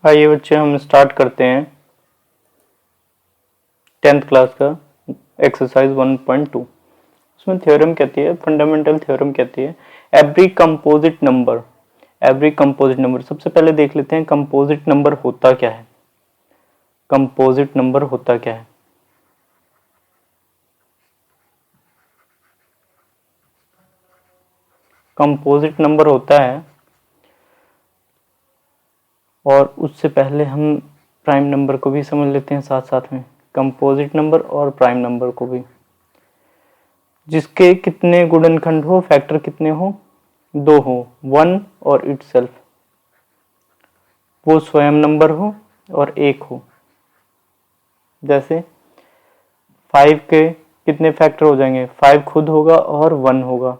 आइए बच्चे हम स्टार्ट करते हैं 10th क्लास का एक्सरसाइज 1.2। उसमें थ्योरम कहती है, फंडामेंटल थ्योरम कहती है एवरी कंपोजिट नंबर। सबसे पहले देख लेते हैं कंपोजिट नंबर होता क्या है। कंपोजिट नंबर होता क्या है? कंपोजिट नंबर होता है, और उससे पहले हम प्राइम नंबर को भी समझ लेते हैं साथ साथ में। कंपोजिट नंबर और प्राइम नंबर को भी, जिसके कितने गुणनखंड हो, फैक्टर कितने हो, 2 हो, 1 और इटसेल्फ, वो स्वयं नंबर हो और 1 हो। जैसे 5 के कितने फैक्टर हो जाएंगे? 5 खुद होगा और 1 होगा।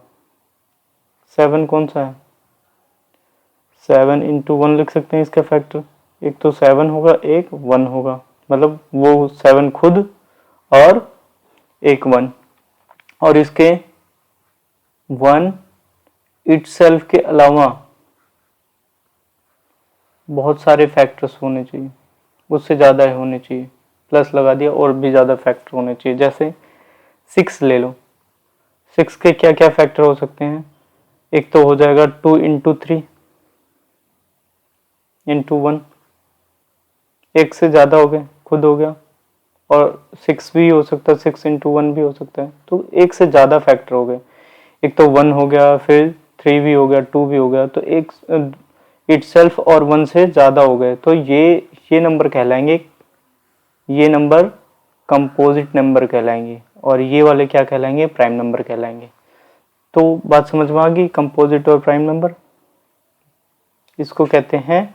7 कौन सा है? 7 इंटू 1 लिख सकते हैं इसका फैक्टर। एक तो 7 होगा, एक 1 होगा, मतलब वो 7 खुद और एक 1। और इसके 1 इटसेल्फ के अलावा बहुत सारे फैक्टर्स होने चाहिए, उससे ज़्यादा होने चाहिए, प्लस लगा दिया, और भी ज़्यादा फैक्टर होने चाहिए। जैसे 6 ले लो, 6 के क्या क्या फैक्टर हो सकते हैं? एक तो हो जाएगा 2 इंटू 3 इंटू 1, एक से ज़्यादा हो गए, खुद हो गया, और 6 भी हो सकता है, 6 इंटू 1 भी हो सकता है, तो एक से ज़्यादा फैक्टर हो गए। एक तो 1 हो गया, फिर 3 भी हो गया, 2 भी हो गया, तो एक इटसेल्फ और 1 से ज़्यादा हो गए, तो ये नंबर कहलाएंगे, ये नंबर कंपोजिट नंबर कहलाएंगे, और ये वाले क्या कहलाएंगे? प्राइम नंबर कहलाएंगे। तो बात समझ में आ गई, कंपोजिट और प्राइम नंबर। इसको कहते हैं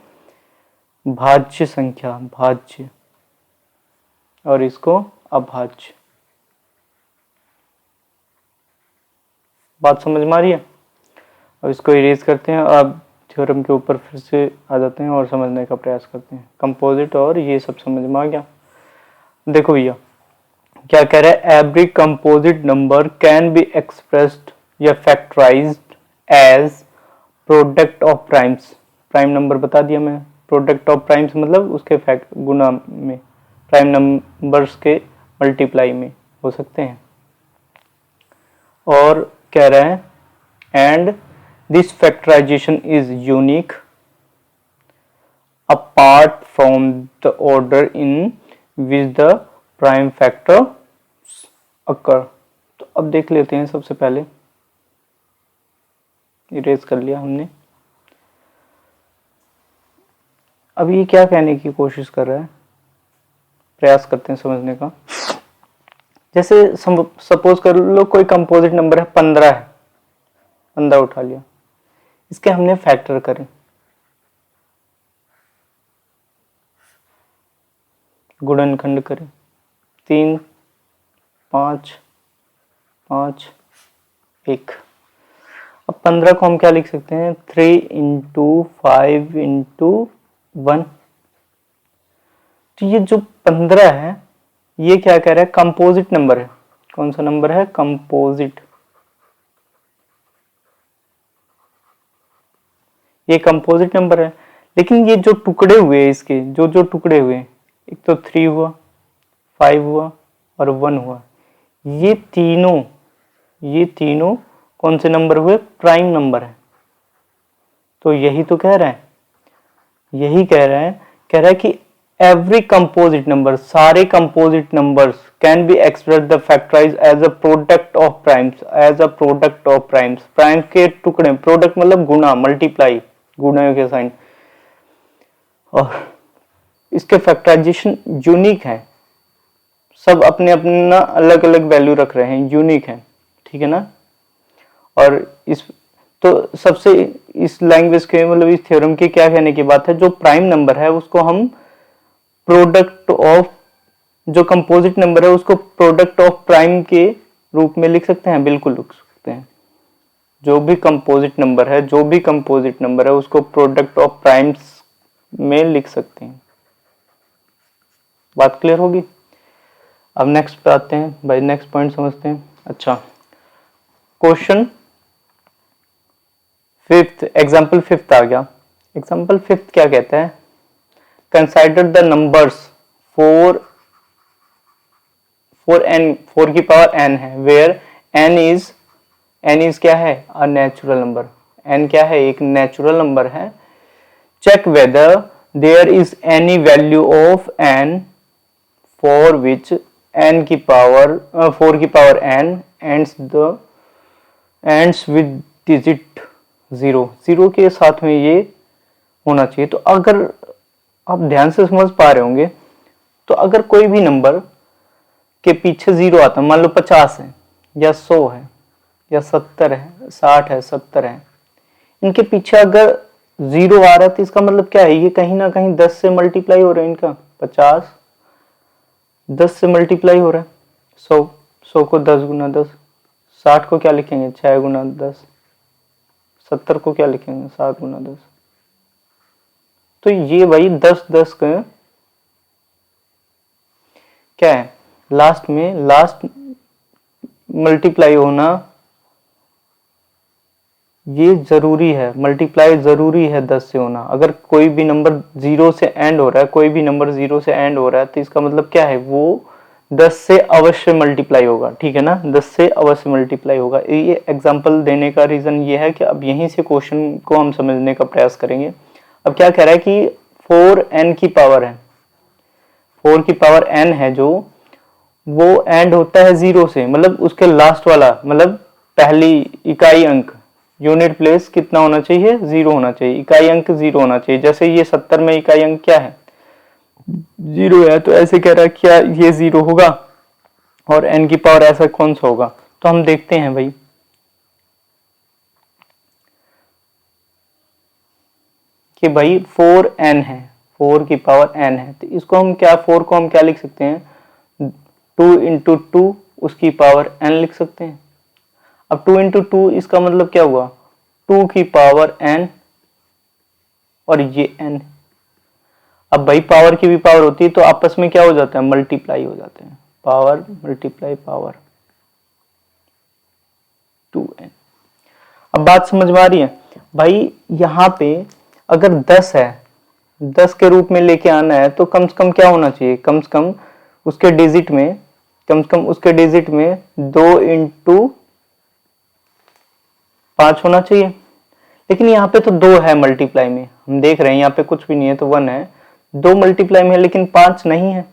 भाज्य संख्या, भाज्य, और इसको अभाज्य। बात समझ में आ रही है? अब इसको इरेज करते हैं, अब थ्योरम के ऊपर फिर से आ जाते हैं और समझने का प्रयास करते हैं। कंपोजिट और ये सब समझ में आ गया। देखो भैया क्या कह रहा है, every composite number can be expressed या factorised as product of primes. Prime number बता दिया मैं, प्रोडक्ट ऑफ प्राइम्स मतलब उसके फैक्ट गुना में, प्राइम नंबर्स के मल्टीप्लाई में हो सकते हैं। और कह रहा है and this factorisation is unique apart from the order in which the prime factor occur। तो अब देख लेते हैं, सबसे पहले इरेज कर लिया हमने। अब ये क्या कहने की कोशिश कर रहा है, प्रयास करते हैं समझने का। जैसे सपोज कर लो कोई कंपोजिट नंबर है 15 है, 15 उठा लिया, इसके हमने फैक्टर करें, गुणनखंड करें, 3 5 5 1। अब 15 को हम क्या लिख सकते हैं? 3 इंटू 5 इंटू 1। तो ये जो 15 है, ये क्या कह रहा है? कंपोजिट नंबर है। कौन सा नंबर है? कंपोजिट। ये कंपोजिट नंबर है, लेकिन ये जो टुकड़े हुए इसके, जो टुकड़े हुए, एक तो 3 हुआ, 5 हुआ और 1 हुआ, ये तीनों कौन से नंबर हुए? प्राइम नंबर है। तो यही तो कह रहा है, यही कह रहा है कि एवरी कंपोजिट नंबर, सारे composite numbers can be express the factorise as a product of primes, as a product of primes. Primes के टुकड़े, प्रोडक्ट मतलब गुना, मल्टीप्लाई, गुणा के साइन, और इसके फैक्टराइजेशन यूनिक है। सब अपने अपना अलग अलग वैल्यू रख रहे हैं, यूनिक है, ठीक है ना। और इस तो सबसे इस लैंग्वेज के मतलब इस थ्योरम के क्या कहने की बात है, जो प्राइम नंबर है उसको हम प्रोडक्ट ऑफ, जो कंपोजिट नंबर है उसको प्रोडक्ट ऑफ प्राइम के रूप में लिख सकते हैं, बिल्कुल लिख सकते हैं। जो भी कंपोजिट नंबर है उसको प्रोडक्ट ऑफ प्राइम्स में लिख सकते हैं। बात क्लियर होगी? अब नेक्स्ट पे आते हैं भाई, नेक्स्ट पॉइंट समझते हैं। अच्छा, क्वेश्चन 5th, एग्जाम्पल 5th आ गया। एग्जाम्पल 5th क्या कहता है? कंसाइडर द नंबर्स 4 4 की पावर n है, वेयर n इज क्या है, अ नेचुरल नंबर। n क्या है, एक नेचुरल नंबर है। Check whether there is any value of n for which n की पावर 4 की power n ends with digit 0 के साथ में ये होना चाहिए। तो अगर आप ध्यान से समझ पा रहे होंगे, तो अगर कोई भी नंबर के पीछे 0 आता है, मान लो 50 है या 100 है या 70 है, 60 है, 70 है, इनके पीछे अगर 0 आ रहा है तो इसका मतलब क्या है, ये कहीं ना कहीं 10 से मल्टीप्लाई हो रहा है। इनका 50 10 से मल्टीप्लाई हो रहा है। 100 को 10 गुना 10, 60 को क्या लिखेंगे 6 गुना 10, 70 को क्या लिखेंगे 7 गुना 10। तो ये भाई 10 का क्या है, लास्ट मल्टीप्लाई होना ये जरूरी है, मल्टीप्लाई जरूरी है 10 से होना। अगर कोई भी नंबर 0 से एंड हो रहा है, कोई भी नंबर 0 से एंड हो रहा है, तो इसका मतलब क्या है, वो 10 से अवश्य मल्टीप्लाई होगा। ठीक है ना, 10 से अवश्य मल्टीप्लाई होगा। ये एग्जांपल देने का रीजन ये है कि अब यहीं से क्वेश्चन को हम समझने का प्रयास करेंगे। अब क्या कह रहा है कि 4n की पावर है, 4 की पावर n है, जो वो एंड होता है 0 से, मतलब उसके लास्ट वाला, मतलब पहली इकाई अंक, यूनिट प्लेस कितना होना चाहिए, 0 होना चाहिए, इकाई अंक 0 होना चाहिए। जैसे ये 70 में इकाई अंक क्या है, 0 है, तो ऐसे कह रहा है क्या ये 0 होगा, और n की पावर ऐसा कौन सा होगा। तो हम देखते हैं भाई, कि भाई 4n है, 4 की पावर n है, तो इसको हम क्या, 4 को हम क्या लिख सकते हैं, 2 इंटू 2 उसकी पावर n लिख सकते हैं। अब 2 इंटू 2 इसका मतलब क्या हुआ, 2 की पावर n, और ये n। अब भाई पावर की भी पावर होती है तो आपस में क्या हो जाता है, मल्टीप्लाई हो जाते हैं, पावर मल्टीप्लाई पावर 2n। अब बात समझ में आ रही है भाई, यहाँ पे अगर 10 है, 10 के रूप में लेके आना है, तो कम से कम क्या होना चाहिए, कम से कम उसके डिजिट में, 2 इंटू 5 होना चाहिए। लेकिन यहाँ पे तो 2 है मल्टीप्लाई में, हम देख रहे हैं यहाँ पे कुछ भी नहीं है, तो 1 है, 2 मल्टीप्लाई में है, लेकिन 5 नहीं है।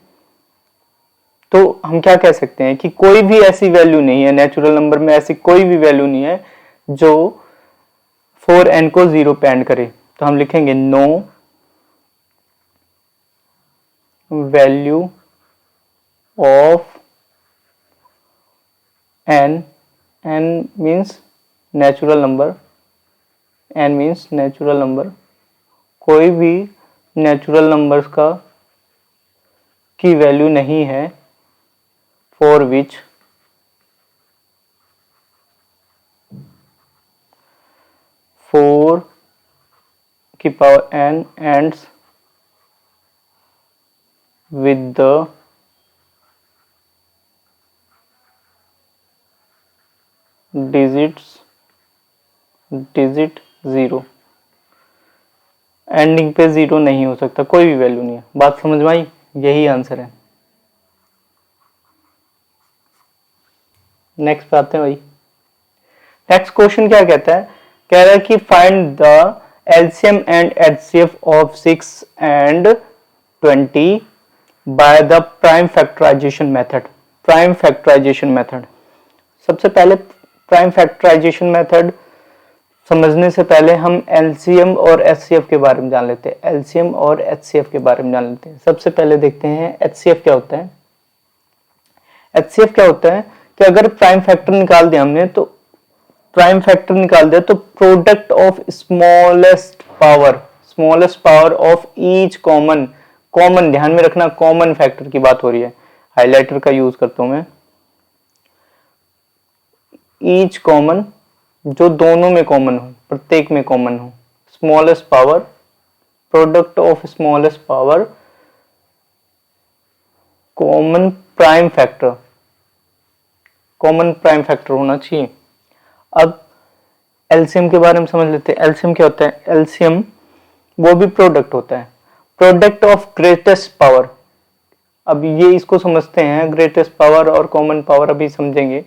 तो हम क्या कह सकते हैं कि कोई भी ऐसी वैल्यू नहीं है, नेचुरल नंबर में ऐसी कोई भी वैल्यू नहीं है जो 4n को 0 पे एंड करे। तो हम लिखेंगे no value of n, n means natural number, n means natural number, कोई भी नेचुरल नंबर्स का की वैल्यू नहीं है फॉर विच 4 की power n ends with the digit 0। Ending पे 0 नहीं हो सकता, कोई भी वैल्यू नहीं है। बात समझ में आई, यही आंसर है। नेक्स्ट पे आते हैं भाई। नेक्स्ट क्वेश्चन क्या कहता है, कह रहा है कि find the LCM and HCF of 6 and 20 by the prime factorisation method. Prime factorisation method, सबसे पहले प्राइम फैक्टराइजेशन मेथड समझने से पहले हम एलसीएम और एचसीएफ के बारे में जान लेते हैं। एलसीएम और एचसीएफ के बारे में जान लेते हैं। सबसे पहले देखते हैं एचसीएफ क्या होता है। एचसीएफ क्या होता है कि अगर प्राइम फैक्टर निकाल दिया हमने, तो प्राइम फैक्टर निकाल दिया तो product of smallest power of each common, ध्यान में रखना कॉमन फैक्टर की बात हो रही है, हाइलाइटर का यूज करता हूं मैं। ईच कॉमन, जो दोनों में कॉमन हो, प्रत्येक में कॉमन हो, smallest power, product of smallest power, common prime factor होना चाहिए। अब एलसीएम के बारे में समझ लेते हैं। एलसीएम क्या होता है, एलसीएम वो भी प्रोडक्ट होता है। Product of greatest power. अब ये इसको समझते हैं, ग्रेटेस्ट पावर और कॉमन पावर अभी समझेंगे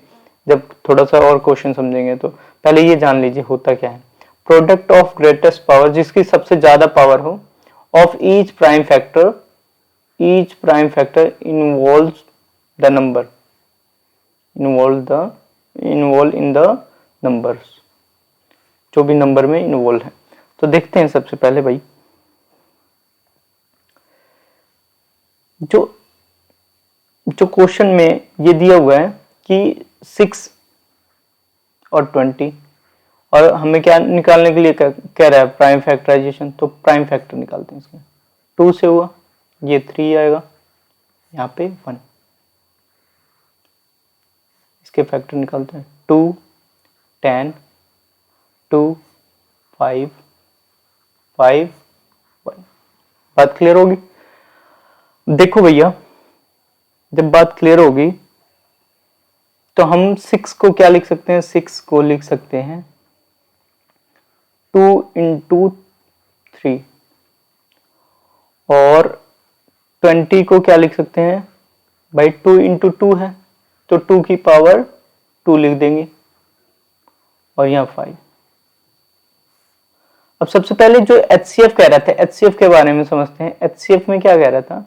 जब थोड़ा सा और क्वेश्चन समझेंगे। तो पहले ये जान लीजिए होता क्या है। प्रोडक्ट ऑफ ग्रेटेस्ट पावर, जिसकी सबसे ज्यादा पावर हो, of each prime factor involves the number, involve in the numbers, जो भी नंबर में इन्वॉल्व है। तो देखते हैं सबसे पहले भाई, जो क्वेश्चन में ये दिया हुआ है कि 6 और 20, और हमें क्या निकालने के लिए कह रहा है, प्राइम फैक्टराइजेशन। तो प्राइम फैक्टर निकालते हैं इसमें। 2 से हुआ, ये 3 आएगा, यहाँ पे 1, इसके फैक्टर निकालते हैं। 2, 10, 2, 5, 5, 1। बात क्लियर होगी? देखो भैया, जब बात क्लियर होगी तो हम 6 को क्या लिख सकते हैं? 6 को लिख सकते हैं 2 into 3, और 20 को क्या लिख सकते हैं भाई? 2 into 2 है, तो 2 की पावर 2 लिख देंगे, और यहाँ 5। अब सबसे पहले जो HCF कह रहा था, HCF के बारे में समझते हैं। HCF में क्या कह रहा था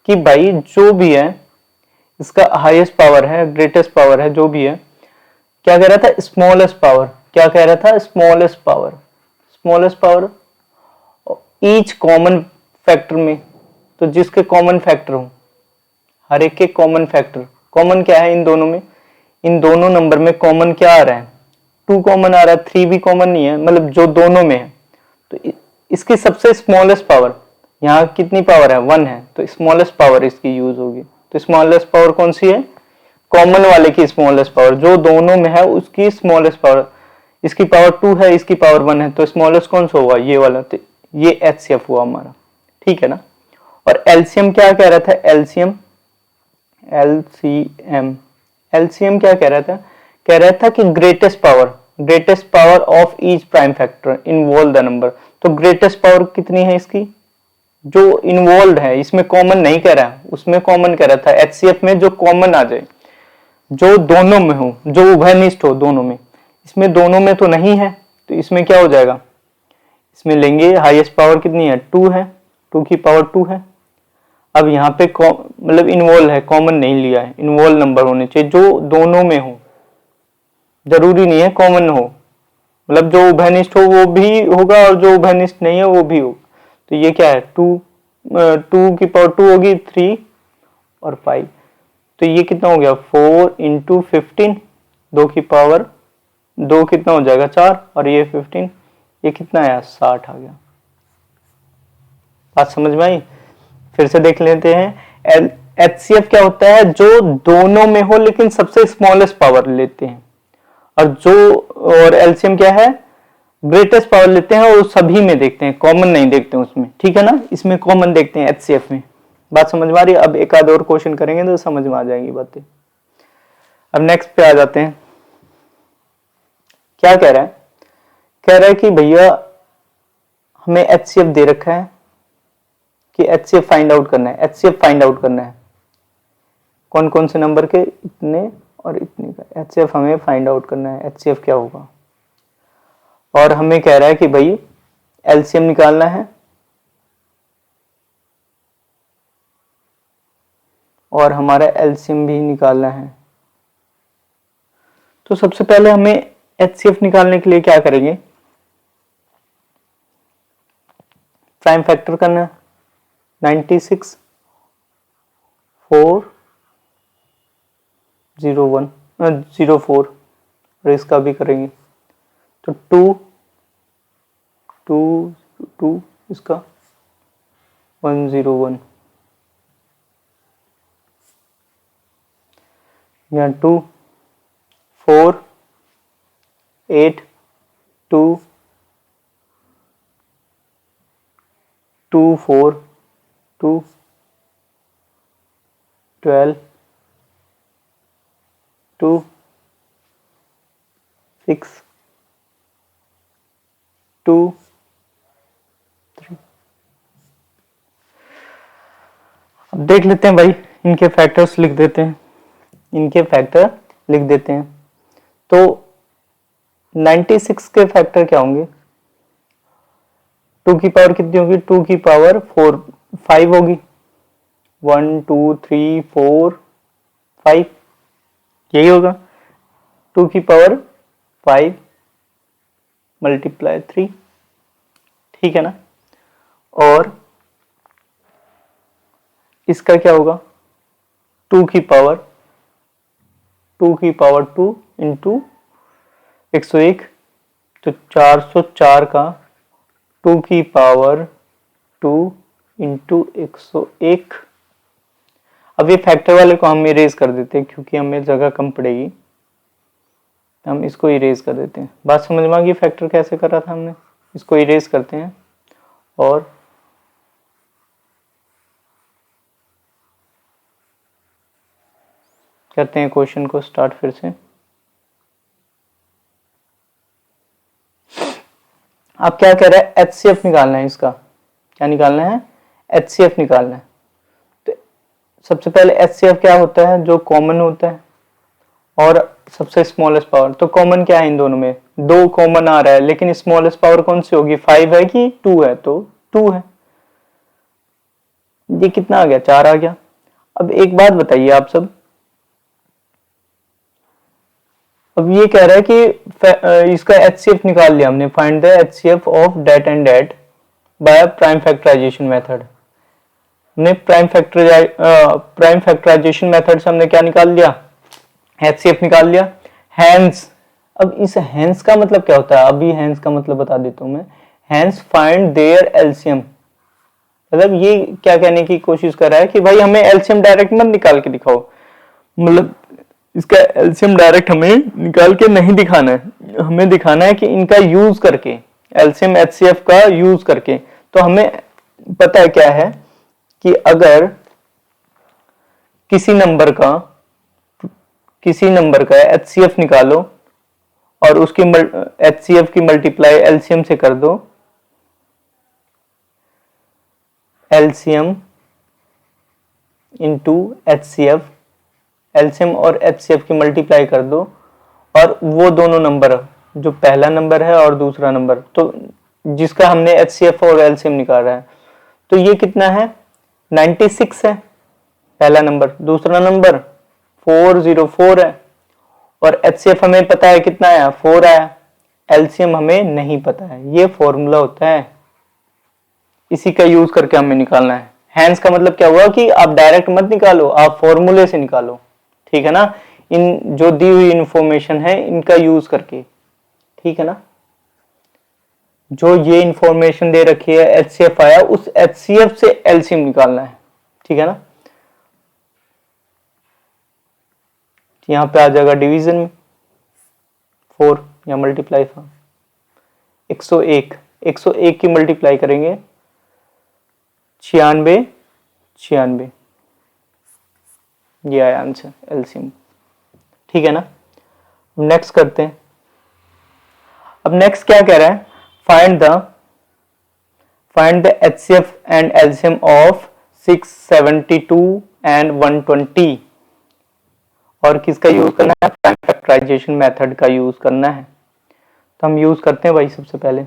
कि भाई जो भी है इसका हाईएस्ट पावर है, ग्रेटेस्ट पावर है, जो भी है, क्या कह रहा था? Smallest power. क्या कह रहा था? Smallest power. Smallest power each common factor में, तो जिसके कॉमन फैक्टर हो, हर एक के कॉमन फैक्टर। कॉमन क्या है इन दोनों में? इन दोनों नंबर में कॉमन क्या आ रहा है? 2 कॉमन आ रहा है, 3 भी कॉमन नहीं है, मतलब जो दोनों में है। तो इसकी सबसे स्मॉलेस्ट पावर, यहाँ कितनी पावर है? 1 है, तो स्मॉलेस्ट पावर इसकी यूज होगी। तो स्मॉलेस्ट पावर कौन सी है? कॉमन वाले की स्मॉलेस्ट पावर, जो दोनों में है उसकी स्मॉलेस्ट पावर। इसकी पावर 2 है, इसकी पावर 1 है, तो स्मॉलेस्ट कौन सा होगा? ये वाला। तो ये HCF हुआ हमारा, ठीक है ना। और एलसीएम क्या कह रहा था? एलसीएम क्या कह रहा था? कह रहा था कि greatest power of each prime factor involve the number. तो ग्रेटेस्ट पावर कितनी है इसकी? जो इन्वॉल्व है, इसमें कॉमन नहीं कह रहा है, उसमें कॉमन कह रहा था। HCF में जो कॉमन आ जाए, जो दोनों में हो, जो उभयनिष्ठ हो दोनों में। इसमें दोनों में तो नहीं है, तो इसमें क्या हो जाएगा? इसमें लेंगे हाईएस्ट पावर कितनी है? 2 है, 2 की पावर 2 है। अब यहाँ पे मतलब इन्वॉल्व है, कॉमन नहीं लिया है। इन्वॉल्व नंबर होने चाहिए जो दोनों में हो, जरूरी नहीं है कॉमन हो, मतलब जो उभयनिष्ठ हो वो भी होगा और जो उभयनिष्ठ नहीं है वो भी होगा। तो ये क्या है? 2 की पावर 2 होगी, 3 और 5। तो ये कितना हो गया? 4 into 15, 2 की पावर 2 कितना हो जाएगा? 4, और ये 15, ये कितना आया? 60 आ गया। बात समझ में आई? फिर से देख लेते हैं। HCF क्या होता है? जो दोनों में हो लेकिन सबसे स्मॉलेस्ट पावर लेते हैं। और LCM क्या है? ग्रेटेस्ट पावर लेते हैं और सभी में देखते हैं, कॉमन नहीं देखते हैं उसमें, ठीक है ना। इसमें कॉमन देखते हैं HCF में। बात समझ में आ रही है? अब एक आध और क्वेश्चन करेंगे तो समझ में आ जाएंगी बातें। अब नेक्स्ट पे आ जाते हैं। क्या कह रहा है? कह रहा है कि भैया हमें HCF दे रखा है कि HCF फाइंड आउट करना है। HCF फाइंड आउट करना है कौन कौन से नंबर के? इतने और इतने का HCF हमें फाइंड आउट करना है। HCF क्या होगा? और हमें कह रहा है कि भाई LCM निकालना है, और हमारा LCM भी निकालना है। तो सबसे पहले हमें HCF निकालने के लिए क्या करेंगे? प्राइम फैक्टर करना है। 96, 4, 01, 04, और इसका भी करेंगे। तो 2, 2, 2, इसका 101, यहाँ 2, 4, 8, 2, 2, 4, 2, 12, 2, 6, 2, 3। देख लेते हैं भाई, इनके फैक्टर्स लिख देते हैं, इनके फैक्टर लिख देते हैं। तो 96 के फैक्टर क्या होंगे? 2 की पावर कितनी होगी? 2 की पावर 5 होगी। 1 2 3 4 5, यही होगा। 2 की पावर 5 मल्टीप्लाई 3, ठीक है ना। और इसका क्या होगा? 2 की पावर 2 इंटू 101, तो 404 का 2 की पावर 2 इंटू 101। अब ये फैक्टर वाले को हम इरेज कर देते हैं क्योंकि हमें जगह कम पड़ेगी, हम इसको इरेज कर देते हैं। बात समझ में आ गई फैक्टर कैसे करा था हमने? इसको इरेज करते हैं और करते हैं क्वेश्चन को स्टार्ट फिर से। आप क्या कह रहे हैं? एचसीएफ निकालना है इसका। क्या निकालना है? एचसीएफ निकालना है। तो सबसे पहले एचसीएफ क्या होता है? जो कॉमन होता है और सबसे स्मॉलेस्ट पावर। तो कॉमन क्या है इन दोनों में? 2 कॉमन आ रहा है, लेकिन स्मॉलेस्ट पावर कौन सी होगी? 5 है कि 2 है? तो 2 है। ये कितना आ गया? 4 आ गया। अब एक बात बताइए आप सब, अब ये कह रहा है कि इसका एचसीएफ निकाल लिया हमने, find the HCF of that and that by prime factorisation method. हमने प्राइम फैक्टराइजेशन मेथड से हमने क्या निकाल लिया? एचसीएफ निकाल लिया। हैंस, अब इस हैंस का मतलब क्या होता है? अभी हैंस का मतलब बता देता हूं मैं। हैंस फाइंड देयर एलसीएम, मतलब ये क्या कहने की कोशिश कर रहा है कि भाई हमें एलसीएम डायरेक्ट मत निकाल के दिखाओ, मतलब इसका एलसीएम डायरेक्ट हमें निकाल के नहीं दिखाना है, हमें दिखाना है कि इनका यूज करके, एलसीएम एचसीएफ का यूज करके। तो हमें पता है क्या है कि अगर किसी नंबर का एचसीएफ निकालो और उसकी एचसीएफ की मल्टीप्लाई एलसीएम से कर दो, एलसीएम इंटू एचसीएफ, एलसीएम और एचसीएफ की मल्टीप्लाई कर दो, और वो दोनों नंबर, जो पहला नंबर है और दूसरा नंबर, तो जिसका हमने एचसीएफ और एलसीएम निकाला है, तो ये कितना है? 96 है पहला नंबर, दूसरा नंबर 404 है, और एचसीएफ हमें पता है कितना आया? 4 आया। एलसीएम हमें नहीं पता है। ये फॉर्मूला होता है, इसी का यूज करके हमें निकालना है। हैंस का मतलब क्या हुआ कि आप डायरेक्ट मत निकालो, आप फॉर्मूले से निकालो, ठीक है ना। इन जो दी हुई इंफॉर्मेशन है इनका यूज करके, ठीक है ना। जो ये इंफॉर्मेशन दे रखी है एचसीएफ आया, उस एचसीएफ से एलसीएम निकालना है, ठीक है ना। यहां पे आ जाएगा डिवीजन में 4 या मल्टीप्लाई 101, 101 की मल्टीप्लाई करेंगे 96, 96, ये आया आंसर एलसीएम, ठीक है ना। नेक्स्ट करते हैं। अब नेक्स्ट क्या कह रहा है? Find the HCF and LCM of 672 and 120, और किसका यूज करना है? प्राइम फैक्टराइजेशन मेथड का यूज करना है। तो हम यूज करते हैं भाई सबसे पहले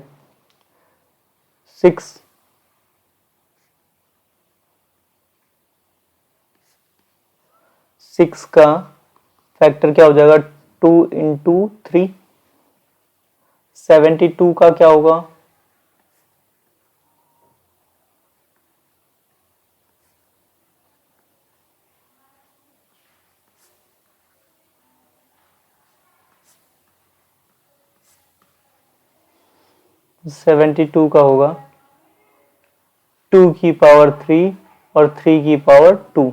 6 का फैक्टर क्या हो जाएगा? 2 इंटू 3। 72 का क्या होगा? 72 का होगा 2 की पावर 3 और 3 की पावर 2,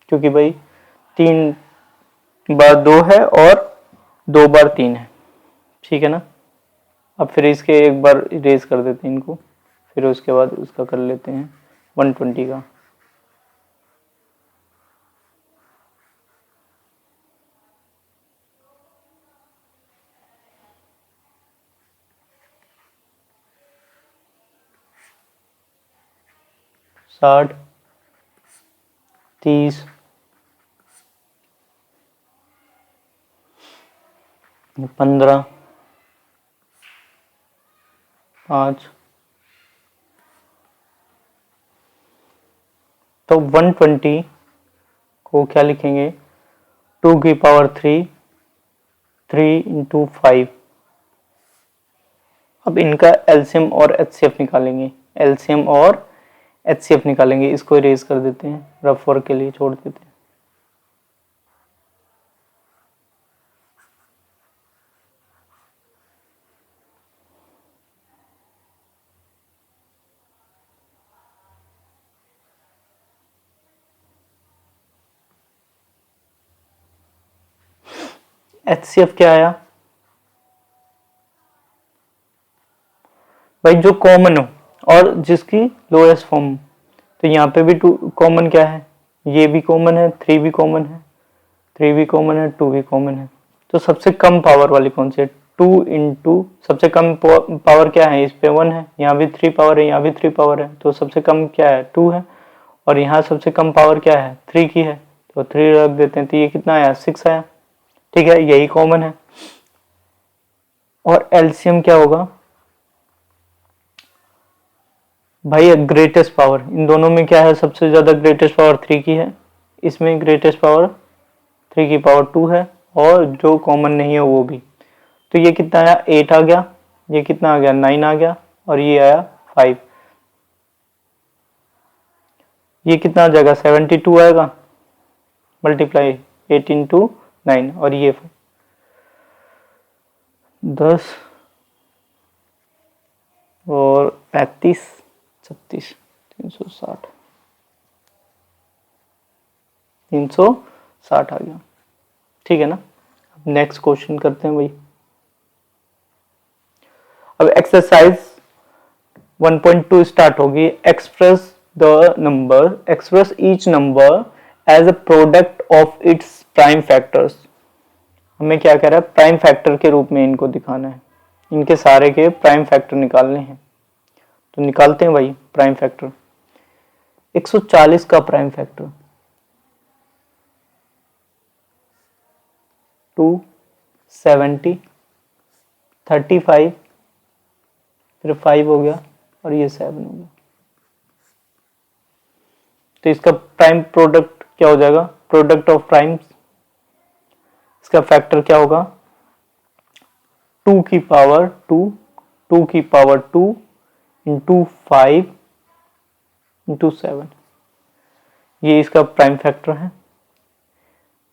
क्योंकि भाई 3 बार 2 है और 2 बार 3 है, ठीक है ना। अब फिर इसके एक बार इरेज कर देते हैं इनको, फिर उसके बाद उसका कर लेते हैं 120 का। साठ 30, 15, 5, तो 120 को क्या लिखेंगे, 2 की पावर 3, 3 इंटू 5। अब इनका एलसीएम और एचसीएफ निकालेंगे, एलसीएम और एचसीएफ निकालेंगे। इसको इरेज कर देते हैं, रफ वर्क के लिए छोड़ देते हैं। एचसीएफ क्या आया भाई, जो कॉमन हो और जिसकी लोएस्ट फॉर्म। तो यहाँ पे भी 2 कॉमन क्या है, ये भी कॉमन है, 3 भी कॉमन है, 3 भी कॉमन है, 2 भी कॉमन है। तो सबसे कम पावर वाली कौन सी है, 2 इंटू सबसे कम पावर क्या है, इस पे 1 है, यहाँ भी 3 पावर है, यहाँ भी 3 पावर है, तो सबसे कम क्या है 2 है, और यहाँ सबसे कम पावर क्या है 3 की है, तो 3 रख देते हैं। तो ये कितना आया 6 आया, ठीक है, यही कॉमन है। और एलसीएम क्या होगा भाई, ग्रेटेस्ट पावर, इन दोनों में क्या है, सबसे ज्यादा ग्रेटेस्ट पावर 3 की है, इसमें ग्रेटेस्ट पावर 3 की पावर 2 है, और जो कॉमन नहीं है वो भी। तो ये कितना आया 8 आ गया, ये कितना आ गया 9 आ गया, और ये आया 5। ये कितना आ जाएगा 72 आएगा, मल्टीप्लाई 8 इंटू 9, और ये 10 और 35, 36, 360, 360 आ गया, ठीक है ना। अब नेक्स्ट क्वेश्चन करते हैं भाई। अब एक्सरसाइज 1.2 स्टार्ट होगी। Express each number as a product of its prime factors. हमें क्या कह रहा है, प्राइम फैक्टर के रूप में इनको दिखाना है, इनके सारे के प्राइम फैक्टर निकालने हैं। तो निकालते हैं भाई प्राइम फैक्टर। 140 का प्राइम फैक्टर 270, 35, फिर 5 हो गया, और ये 7 हो गया। तो इसका प्राइम प्रोडक्ट क्या हो जाएगा, प्रोडक्ट ऑफ प्राइम्स, इसका फैक्टर क्या होगा 2 की पावर 2, 2 की पावर 2 इंटू 5 इंटू 7, ये इसका प्राइम फैक्टर है।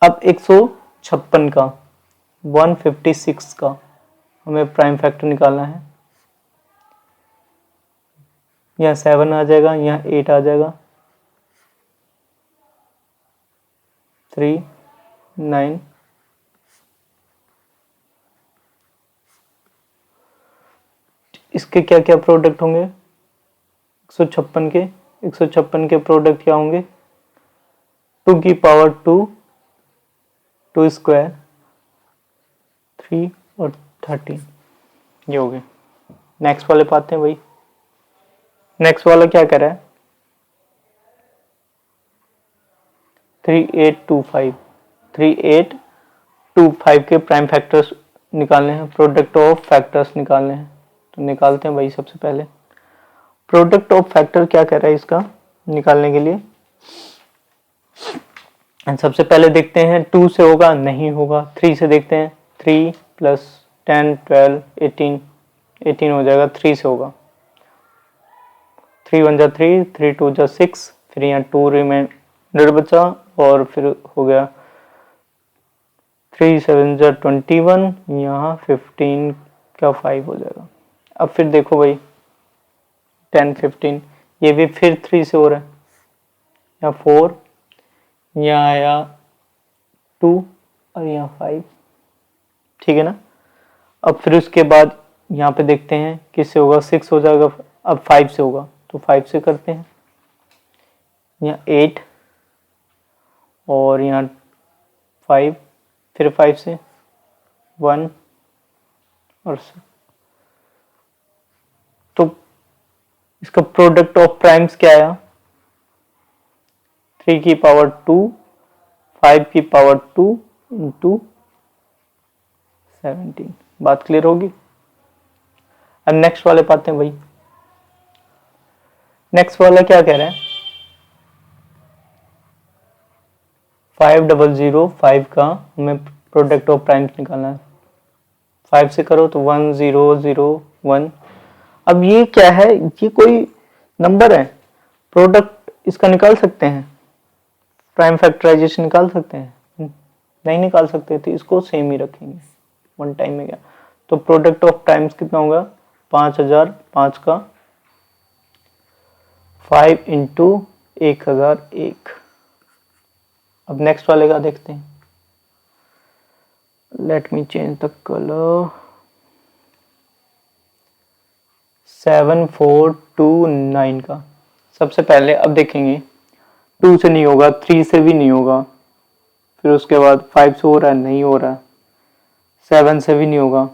अब 156 का 156 का हमें प्राइम फैक्टर निकालना है। यहाँ 7 आ जाएगा, यहाँ 8 आ जाएगा, 3, 9, इसके क्या क्या प्रोडक्ट होंगे 156 के प्रोडक्ट क्या होंगे, 2 की पावर 2, 2 स्क्वायर, 3 और 13, ये हो गए। नेक्स्ट वाले पाते हैं भाई। नेक्स्ट वाला क्या कर रहा है 3825, 3825 के प्राइम फैक्टर्स निकालने हैं, प्रोडक्ट ऑफ फैक्टर्स निकालने हैं। तो निकालते हैं भाई। सबसे पहले प्रोडक्ट ऑफ फैक्टर क्या कह रहा है इसका निकालने के लिए, सबसे पहले देखते हैं 2 से होगा, नहीं होगा। 3 से देखते हैं, 3 प्लस 10, 12, 18, 18 हो जाएगा, 3 से होगा। 3 1 जा 3, 3 2 जा 6, फिर यहाँ 2 रिमाइंडर बचा, और फिर हो गया 3 7 जा 21, यहाँ 15 का 5 हो जाएगा। अब फिर देखो भाई 10 15, ये भी फिर 3 से हो रहा है, यहाँ 4, यहाँ आया 2, और यहाँ 5, ठीक है ना। अब फिर उसके बाद यहाँ पे देखते हैं किससे होगा, 6 हो जाएगा, अब 5 से होगा, तो 5 से करते हैं। यहाँ 8, और यहाँ 5, फिर 5 से 1, और तो इसका प्रोडक्ट ऑफ प्राइम्स क्या आया 3 की पावर 2, 5 की पावर 2 इंटू 17। बात क्लियर होगी। अब नेक्स्ट वाले पाते हैं भाई। नेक्स्ट वाला क्या कह रहे हैं, 5005 का हमें प्रोडक्ट ऑफ प्राइम्स निकालना है। 5 से करो तो 1001। अब ये क्या है, ये कोई नंबर है, प्रोडक्ट इसका निकाल सकते हैं, प्राइम फैक्टराइजेशन निकाल सकते हैं, नहीं निकाल सकते, तो इसको सेम ही रखेंगे। वन टाइम में क्या, तो प्रोडक्ट ऑफ प्राइम्स कितना होगा, 5005 का 5 इंटू 1001। अब नेक्स्ट वाले का देखते हैं। Let me change the colour. 7429 का सबसे पहले अब देखेंगे, 2 से नहीं होगा, 3 से भी नहीं होगा, फिर उसके बाद 5 से हो रहा है, नहीं हो रहा, 7 से भी नहीं होगा,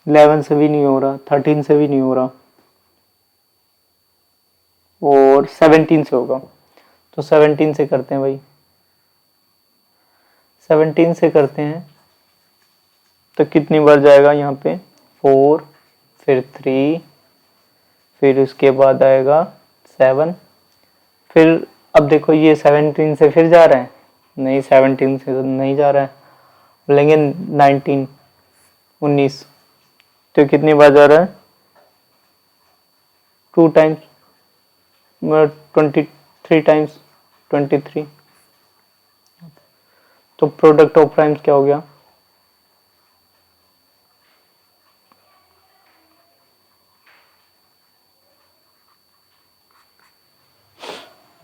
11 से भी नहीं हो रहा, 13 से भी नहीं हो रहा, और 17 से होगा। तो 17 से करते हैं भाई, 17 से करते हैं तो कितनी बार जाएगा यहाँ पे, 4, फिर 3, फिर उसके बाद आएगा 7, फिर अब देखो ये 17 से फिर जा रहा है, नहीं 17 से तो नहीं जा रहा है, लेंगे 19, तो कितनी बार जा रहा है, 2 टाइम्स, 23 टाइम्स, 23। तो प्रोडक्ट ऑफ प्राइम्स क्या हो गया,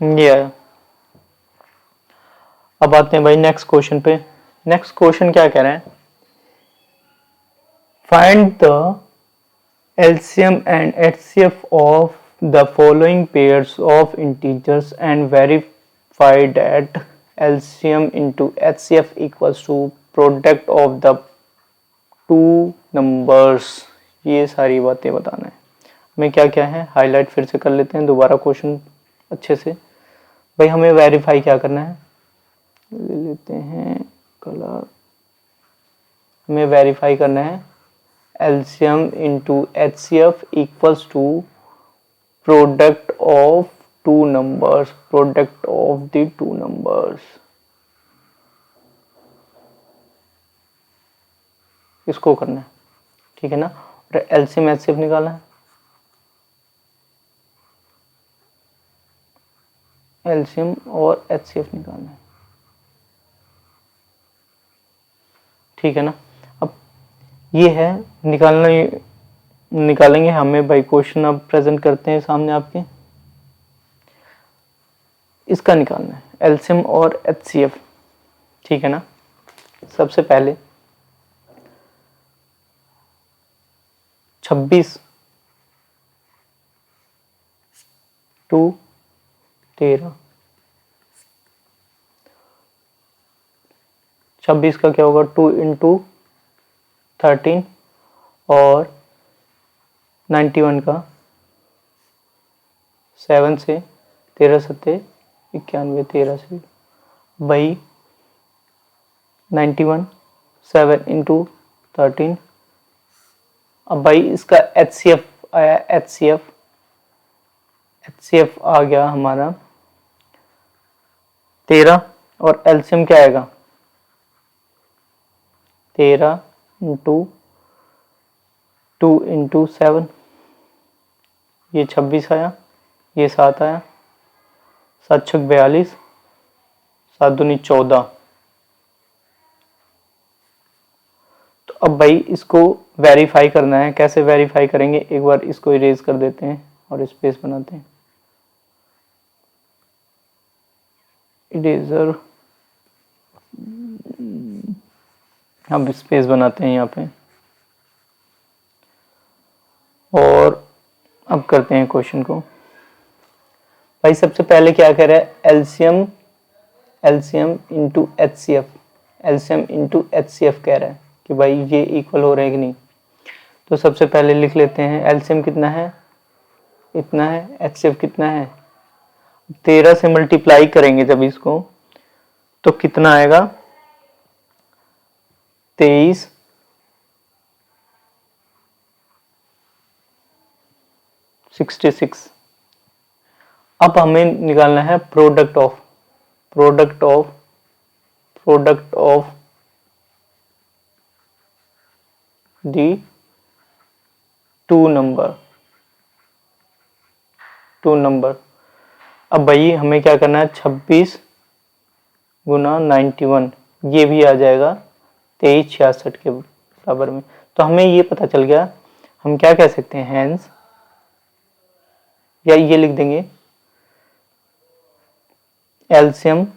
ये आया। अब आते हैं भाई नेक्स्ट क्वेश्चन पे। नेक्स्ट क्वेश्चन क्या कह रहे हैं, find the LCM and HCF of the following pairs of integers and verify that LCM into HCF equals to product of the two numbers। ये सारी बातें बताना है हमें, क्या क्या है हाईलाइट फिर से कर लेते हैं दोबारा क्वेश्चन अच्छे से। भाई हमें वेरीफाई क्या करना है, ले लेते हैं कलर, हमें वेरीफाई करना है LCM into HCF equals to product of two numbers, product of the two numbers। इसको करना है, ठीक है ना। और LCM HCF निकालना है, LCM और HCF निकालना है, ठीक है ना। अब ये है निकालना, निकालेंगे हमें भाई, क्वेश्चन अब प्रेजेंट करते हैं सामने आपके, इसका निकालना है LCM और HCF, ठीक है ना। सबसे पहले 26 टू 13, 26 का क्या होगा, 2 इंटू 13, और 91 का 7 से, 13 सत्ते 91, 13 से भाई 91, 7 इंटू 13। अब भाई इसका HCF आया, HCF आ गया हमारा 13, और LCM क्या आएगा, 13 इंटू 2 इंटू 7, ये 26 आया, ये 7 आया, 7 छक 42, 7 दूनी 14। तो अब भाई इसको वेरीफाई करना है, कैसे वेरीफाई करेंगे, एक बार इसको इरेज कर देते हैं और स्पेस बनाते हैं, इरेजर, अब स्पेस बनाते हैं यहाँ पे, और अब करते हैं क्वेश्चन को। भाई सबसे पहले क्या कह रहा है, LCM into HCF, LCM into HCF कह रहा है कि भाई ये इक्वल हो रहे हैं कि नहीं। तो सबसे पहले लिख लेते हैं LCM कितना है, इतना है, HCF कितना है। 13 से मल्टीप्लाई करेंगे जब इसको, तो कितना आएगा? 23 66। अब हमें निकालना है product of the two number. अब भाई हमें क्या करना है? 26 गुना 91, ये भी आ जाएगा 2366 के बराबर में। तो हमें ये पता चल गया, हम क्या कह सकते हैं? हैंस, या ये लिख देंगे LCM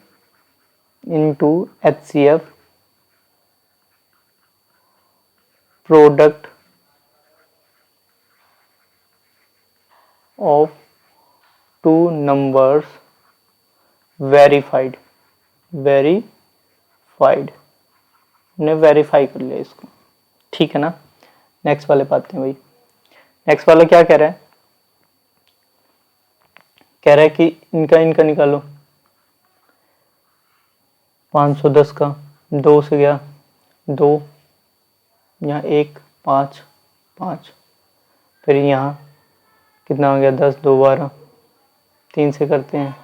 into HCF product of two numbers verified ने वेरीफाई कर लिया इसको, ठीक है ना। नेक्स्ट वाले पाते हैं भाई। नेक्स्ट वाला क्या कह रहा है? कह रहा है कि इनका निकालो। 510 का 2 से गया 2, यहाँ 1 5 5, फिर यहाँ कितना हो गया? 10 2 12, 3 से करते हैं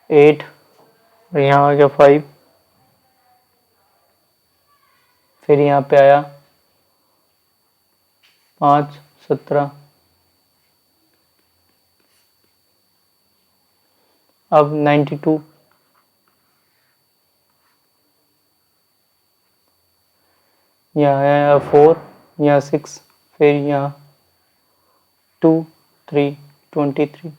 8, और यहाँ आ गया 5, फिर यहाँ पे आया 5 17। अब 92, यहाँ आया 4, यहाँ 6, फिर यहाँ 2 3 23।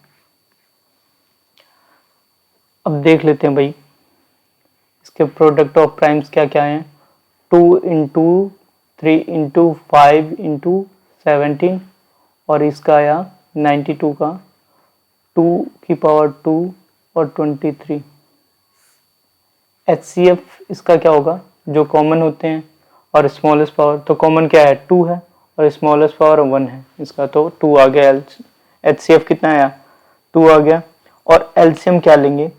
अब देख लेते हैं भाई इसके प्रोडक्ट ऑफ प्राइम्स क्या क्या हैं। 2 इंटू 3 इंटू 5 इंटू 17, और इसका आया 92 का 2 की पावर 2 और 23। HCF इसका क्या होगा? जो कॉमन होते हैं और स्मॉलेस्ट पावर, तो कॉमन क्या है? 2 है, और स्मॉलेस्ट पावर 1 है इसका, तो 2 आ गया। HCF कितना आया? 2 आ गया। और एलसीएम क्या लेंगे?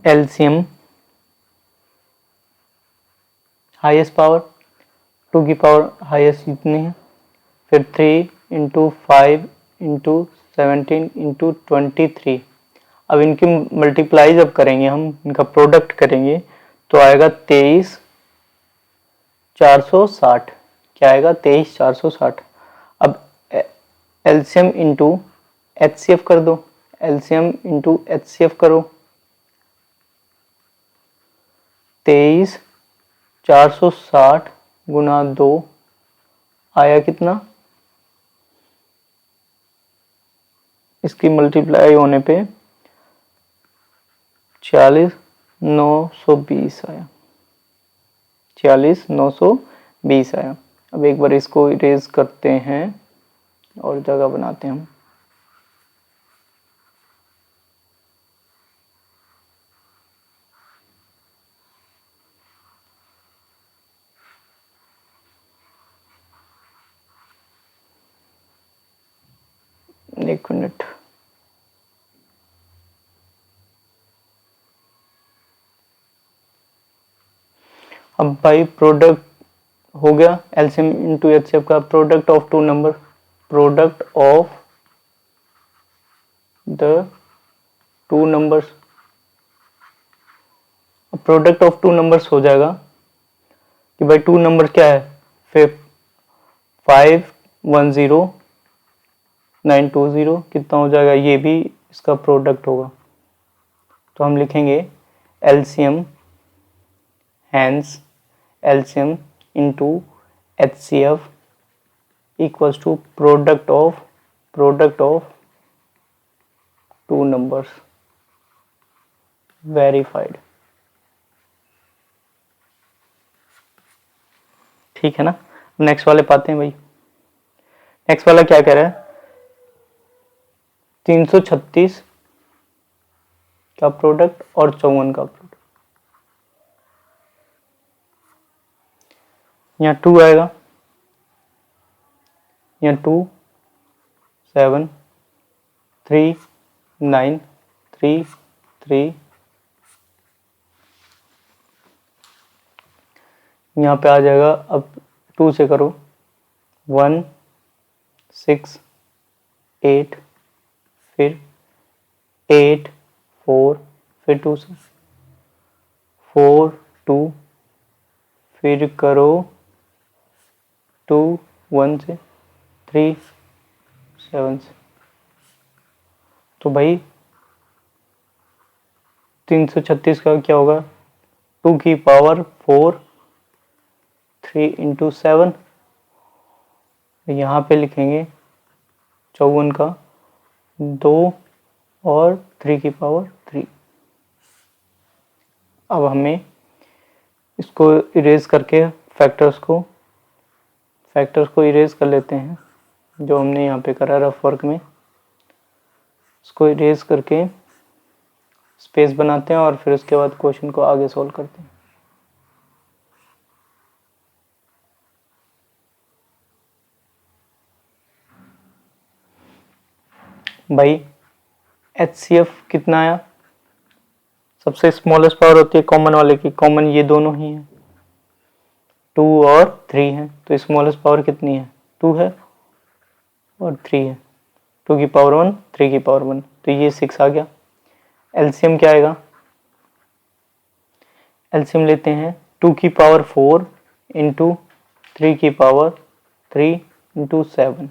एलसीएम हाईएस्ट पावर, 2 की पावर हाईएस्ट इतनी है, फिर 3 इंटू 5 इंटू 17 इंटू 23। अब इनकी मल्टीप्लाई जब करेंगे, हम इनका प्रोडक्ट करेंगे, तो आएगा 23,460। क्या आएगा? 23,460। अब एलसीएम इंटू एचसीएफ कर दो, एलसीएम इंटू एचसीएफ करो, 23,460 गुना 2 आया कितना? इसकी मल्टीप्लाई होने पे 46,920 आया, 46,920 आया। अब एक बार इसको इरेज करते हैं और जगह बनाते हैं हम। एक मिनट, अब भाई प्रोडक्ट हो गया एलसीएम इंटू एचसीएफ का। Product of two number, product of the two numbers, product of two numbers हो जाएगा कि भाई टू नंबर क्या है? 510920 कितना हो जाएगा? ये भी इसका प्रोडक्ट होगा। तो हम लिखेंगे LCM, hence LCM into HCF equals to product of two numbers verified. ठीक है ना। नेक्स्ट वाले पाते हैं भाई। नेक्स्ट वाला क्या कह रहा है? 336 का प्रोडक्ट और 54 का प्रोडक्ट। यहाँ 2 आएगा, यहाँ 2 7 3 9 3 3, यहाँ पे आ जाएगा। अब 2 से करो, 1 6 8, फिर 8 4, फिर 2 से 4 2, फिर करो 2 1 से 3 7 से। तो भाई 336 का क्या होगा? 2 की पावर 4, 3 इंटू 7, यहाँ पे लिखेंगे 54 का 2 और 3 की पावर 3। अब हमें इसको इरेज करके फैक्टर्स को इरेज कर लेते हैं, जो हमने यहाँ पे करा रफ वर्क में। इसको इरेज करके स्पेस बनाते हैं और फिर उसके बाद क्वेश्चन को आगे सॉल्व करते हैं। भाई HCF कितना आया? सबसे स्मॉलेस्ट पावर होती है कॉमन वाले की, कॉमन ये दोनों ही हैं, 2 और 3 है। तो स्मॉलेस्ट पावर कितनी है? 2 है और 3 है। 2 की पावर 1, 3 की पावर 1, तो ये 6 आ गया। एलसीएम क्या आएगा? एलसीएम लेते हैं 2 की पावर 4 इंटू 3 की पावर 3 इंटू 7।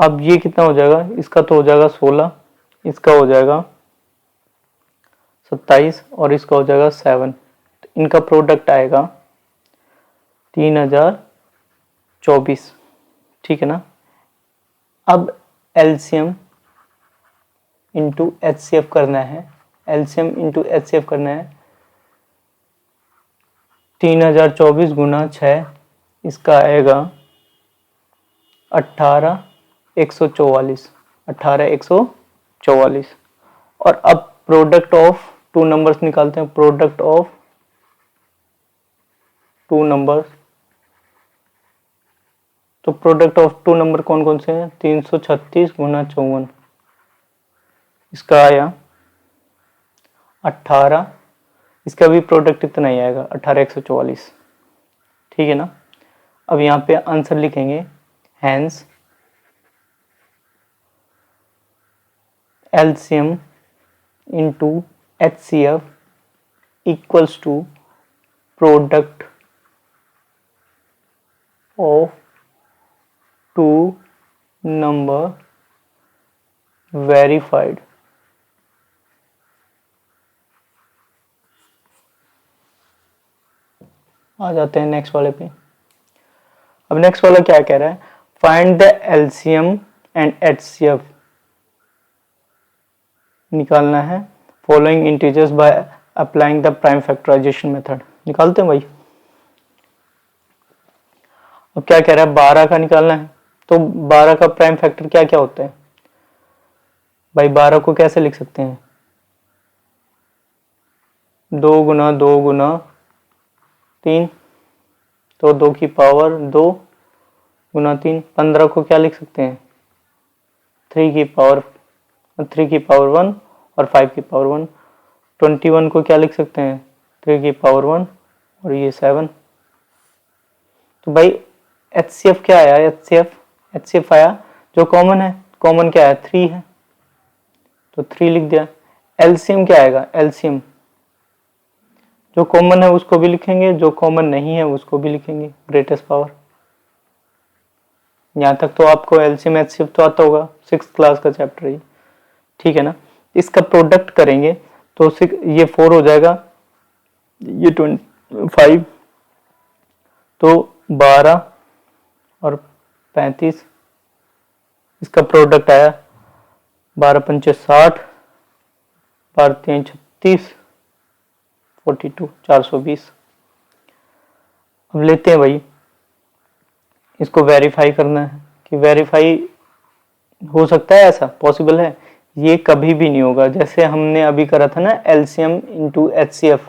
अब ये कितना हो जाएगा? इसका तो हो जाएगा 16, इसका हो जाएगा 27 और इसका हो जाएगा 7। तो इनका प्रोडक्ट आएगा 3024, ठीक है ना। अब एलसीएम इंटू एचसीएफ करना है, एलसीएम इंटू एचसीएफ करना है। 3024 गुना 6, इसका आएगा 18144। और अब प्रोडक्ट ऑफ टू नंबर्स निकालते हैं, प्रोडक्ट ऑफ टू नंबर्स। तो प्रोडक्ट ऑफ टू नंबर कौन कौन से हैं? 336 गुना 54, इसका आया 18, इसका भी प्रोडक्ट इतना ही आएगा 18144, ठीक है ना। अब यहाँ पे आंसर लिखेंगे, hence LCM into HCF equals to product of two number verified। आ जाते हैं नेक्स्ट वाले पे। अब नेक्स्ट वाला क्या कह रहा है? Find the LCM and HCF निकालना है following integers by applying the prime factorisation method. निकालते हैं भाई। अब क्या कह रहा है? 12 का निकालना है। तो 12 का प्राइम फैक्टर क्या क्या होता है भाई? 12 को कैसे लिख सकते हैं? 2 गुना 2 गुना 3, तो 2 की पावर 2 गुना 3। 15 को क्या लिख सकते हैं? 3 की पावर 1 और 5 की पावर 1। 21 को क्या लिख सकते हैं? 3 की पावर 1 और ये 7। तो भाई HCF क्या आया? HCF आया जो कॉमन है। कॉमन क्या है? 3 है, तो 3 लिख दिया। LCM क्या आएगा? LCM जो कॉमन है उसको भी लिखेंगे, जो कॉमन नहीं है उसको भी लिखेंगे, ग्रेटेस्ट पावर। यहाँ तक तो आपको LCM HCF तो आता होगा, 6th क्लास का चैप्टर है, ठीक है ना। इसका प्रोडक्ट करेंगे तो ये 4 हो जाएगा, ये 25, तो 12 और 35, इसका प्रोडक्ट आया 12 पंचे 60, 12 3 36, 42, 420। अब लेते हैं भाई, इसको वेरीफाई करना है कि वेरीफाई हो सकता है, ऐसा पॉसिबल है। ये कभी भी नहीं होगा। जैसे हमने अभी करा था ना LCM इंटू HCF,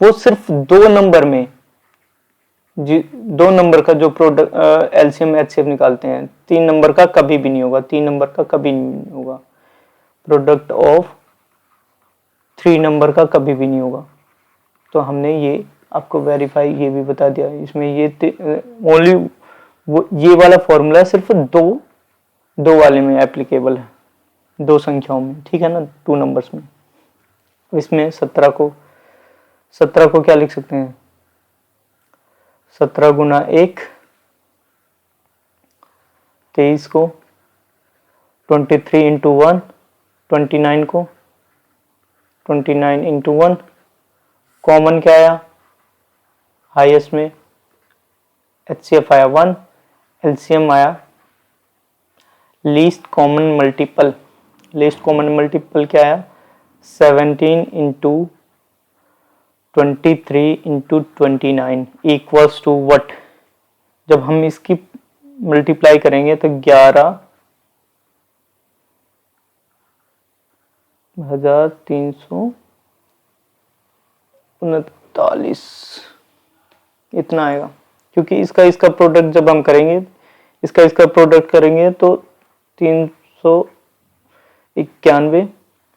वो सिर्फ 2 नंबर में जी 2 नंबर का जो प्रोडक्ट एलसीएम एचसीएफ निकालते हैं, 3 नंबर का कभी भी नहीं होगा, 3 नंबर का कभी नहीं होगा, प्रोडक्ट ऑफ 3 नंबर का कभी भी नहीं होगा। तो हमने ये आपको वेरीफाई ये भी बता दिया, इसमें ये ओनली वो ये वाला फॉर्मूला सिर्फ दो वाले में एप्लीकेबल है, 2 संख्याओं में, ठीक है ना, 2 नंबर्स में। इसमें 17 को क्या लिख सकते हैं, 17 गुना 1 23 को, 23 इंटू 1 29 को, 29 इंटू 1, कॉमन क्या आया हाईएस्ट में, एचसीएफ आया 1, एलसीएम आया least common multiple, least common multiple क्या आया 17 into 23 into 29 equals to what, जब हम इसकी मल्टीप्लाई करेंगे तो 11,339 इतना आएगा, क्योंकि इसका प्रोडक्ट जब हम करेंगे, इसका प्रोडक्ट करेंगे तो 391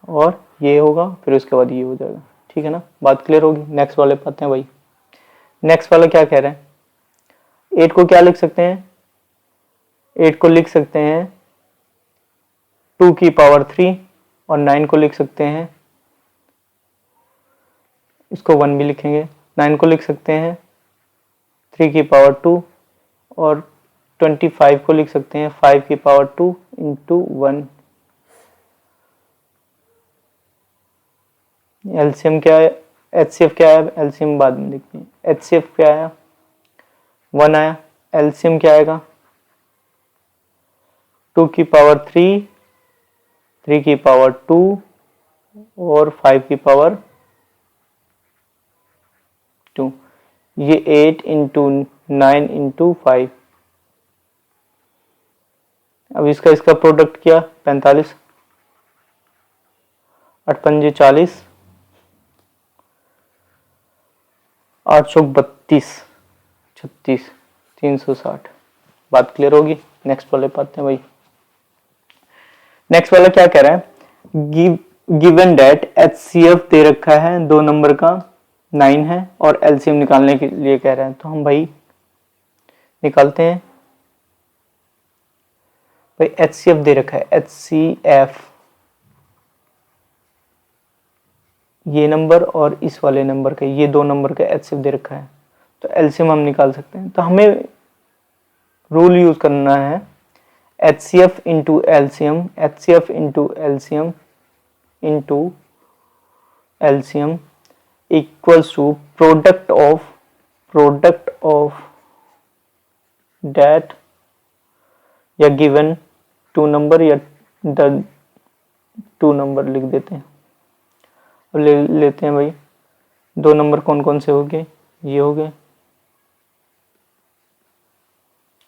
और ये होगा, फिर उसके बाद ये हो जाएगा, ठीक है ना, बात क्लियर होगी। नेक्स्ट वाले पे आते हैं भाई। नेक्स्ट वाला क्या कह रहे हैं, 8 को क्या लिख सकते हैं, 8 को लिख सकते हैं 2 की पावर 3 और 9 को लिख सकते हैं, इसको 1 भी लिखेंगे, 9 को लिख सकते हैं 3 की पावर 2 और 25 को लिख सकते हैं 5 की पावर 2 इंटू 1। एलसीएम क्या है, एचसीएफ क्या है, एलसीएम बाद में देखते हैं। एचसीएफ क्या आया 1 आया, एलसीएम क्या आएगा 2 की पावर 3, 3 की पावर 2 और 5 की पावर 2, ये 8 इंटू 9 इंटू 5। अब इसका प्रोडक्ट किया 45, 8 पंजे 40, 8 चौक 32, 36, 360। बात क्लियर होगी। नेक्स्ट वाले पाते हैं भाई। नेक्स्ट वाला क्या कह रहा है, गिवन डेट एचसीएफ दे रखा है 2 नंबर का 9 है और एलसीएम निकालने के लिए कह रहे हैं, तो हम भाई निकालते हैं। भाई एचसीएफ दे रखा है, एचसीएफ ये नंबर और इस वाले नंबर का, ये 2 नंबर का एचसीएफ दे रखा है, तो एलसीएम हम निकाल सकते हैं। तो हमें रूल यूज करना है HCF into LCM, HCF into LCM into LCM equals to product of that या गिवन 2 नंबर या द 2 नंबर लिख देते हैं। अब ले लेते हैं भाई 2 नंबर कौन कौन से हो गए, ये हो गए।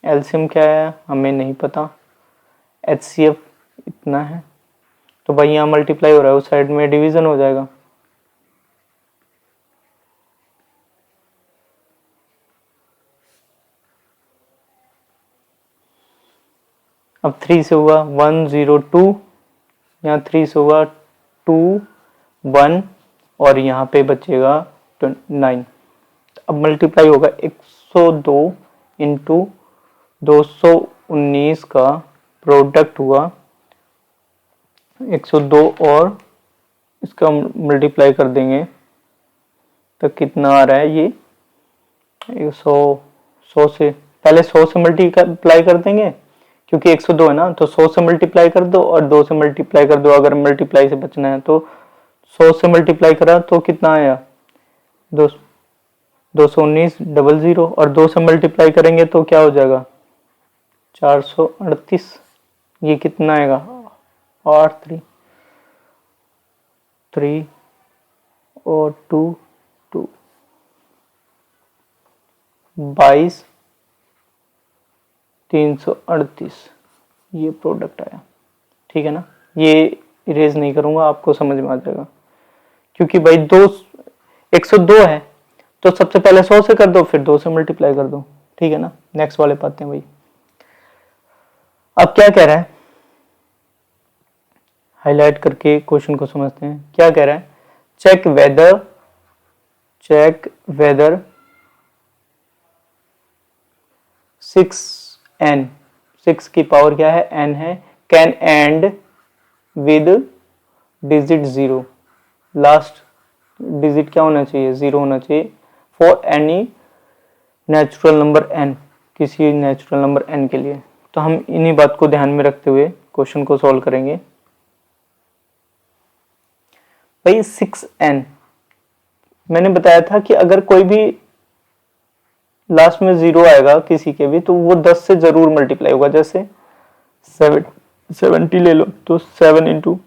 एलसीएम क्या है हमें नहीं पता, एचसीएफ इतना है, तो भाई यहाँ मल्टीप्लाई हो रहा है, उस साइड में डिवीजन हो जाएगा। अब 3 से हुआ 102, यहाँ 3 से हुआ 2 1 और यहाँ पे बचेगा 9। अब मल्टीप्लाई होगा 102 इंटू 219 का प्रोडक्ट हुआ 102 और इसका मल्टीप्लाई कर देंगे तो कितना आ रहा है, ये 100 से पहले 100 से मल्टीप्लाई कर देंगे, क्योंकि 102 है ना, तो 100 से मल्टीप्लाई कर दो और 2 से मल्टीप्लाई कर दो, अगर मल्टीप्लाई से बचना है तो 100 से मल्टीप्लाई करा तो कितना आया 219 00 और 2 से मल्टीप्लाई करेंगे तो क्या हो जाएगा 438। ये कितना आएगा 8 3 और 2 2 22 338, ये प्रोडक्ट आया। ठीक है ना, ये इरेज नहीं करूंगा, आपको समझ में आ जाएगा, क्योंकि भाई 102 है तो सबसे पहले 100 से कर दो, फिर 2 से मल्टीप्लाई कर दो, ठीक है ना। नेक्स्ट वाले पाते हैं भाई। अब क्या कह रहा है, हाईलाइट करके क्वेश्चन को समझते हैं। क्या कह रहा है, चेक वेदर 6n, 6 की पावर क्या है, n है, can and with digit 0, last digit क्या होना चाहिए, 0 होना चाहिए, for any natural number n, किसी नेचुरल नंबर n के लिए। तो हम इन्हीं बात को ध्यान में रखते हुए क्वेश्चन को सॉल्व करेंगे। भाई 6n, मैंने बताया था कि अगर कोई भी लास्ट में 0 आएगा किसी के भी, तो वो 10 से जरूर मल्टीप्लाई होगा। जैसे 70 ले लो, तो 7 इंटू